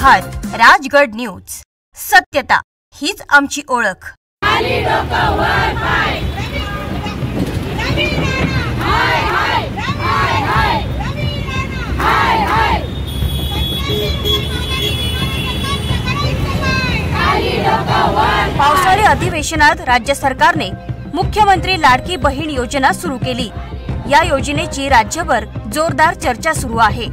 आहात राजगड न्यूज। सत्यता हीच आमची ओळख। पावसाळी अधिवेशनात राज्य सरकारने मुख्यमंत्री लाडकी बहीण योजना सुरू केली। या योजनेची राज्यभर जोरदार चर्चा सुरू आहे।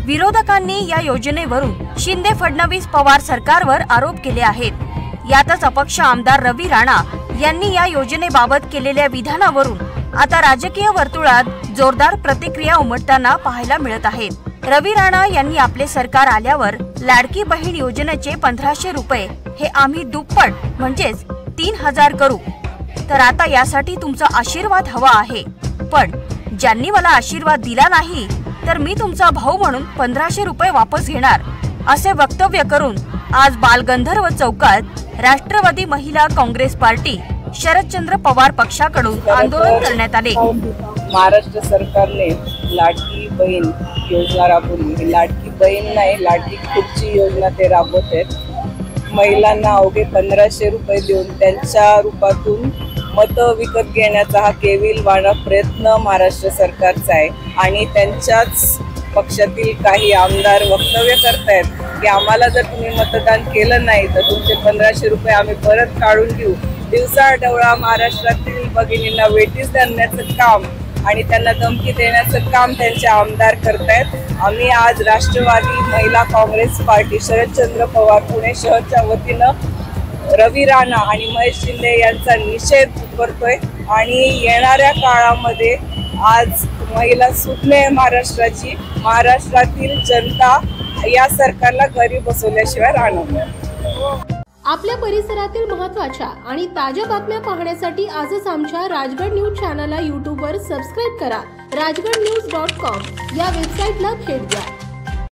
विरोधकांनी या योजनेवरून शिंदे फडणवीस पवार सरकारवर आरोप केले आहेत। यातच अपक्ष आमदार रवी राणा यांनी या योजनेबाबत केलेल्या विधानावरून आता राजकीय वर्तुळात जोरदार प्रतिक्रिया उमटताना पाहायला मिळत आहेत। रवी राणा यांनी आपले सरकार आल्यावर लाडकी बहीण योजनेचे 1500 रुपये हे आम्ही दुप्पट म्हणजेच 3000 करू, तर आता यासाठी तुमचा आशीर्वाद हवा आहे। पण ज्यांनी मला आशीर्वाद दिला नाही तर मी तुमचा भाऊ म्हणून 1500 रुपये वापस घेणार, असे वक्तव्य करून आज बालगंधर्व चौकात राष्ट्रवादी महिला काँग्रेस पार्टी शरदचंद्र पवार पक्षाकडून आंदोलन करण्यात आले। महाराष्ट्र सरकारने लाडकी बहीण योजना राबवली। लाडकी बहीण नाही, लाडकी खुर्ची योजना ते राबवत आहेत। महिलांना अवघे 1500 रुपये देऊन त्यांच्या रूपातून मत विकत घेण्याचा हा केविलवाणा प्रयत्न महाराष्ट्र सरकारचा आहे। आणि त्यांच्याच पक्षातील काही आमदार वक्तव्य करतायत की आम्हाला जर तुम्ही मतदान केलं नाही तर तुमचे 1500 रुपये आम्ही परत काढून घेऊ। दिवसाढवळा महाराष्ट्रातील भगिनींना वेठीस धरण्याचं काम आणि त्यांना धमकी देण्याचं काम त्यांचे आमदार करतायत। आम्ही आज राष्ट्रवादी महिला काँग्रेस पार्टी शरदचंद्र पवार पुणे शहरच्या वतीनं रवी राणा आणि महेश शिंदे यांचा निषेध करतोय आणि येणाऱ्या काळामध्ये आज महिला सुटणे महाराष्ट्राची, महाराष्ट्रातील जनता या सरकारला घरी बसवल्याशिवाय राहणार नाही। आपल्या परिसरातील महत्त्वाच्या आणि ताज्या बातम्या पाहण्यासाठी आजच आमच्या राजगड न्यूज चॅनलला YouTube वर सबस्क्राइब करा। rajgadnews.com या वेबसाईटला भेट द्या।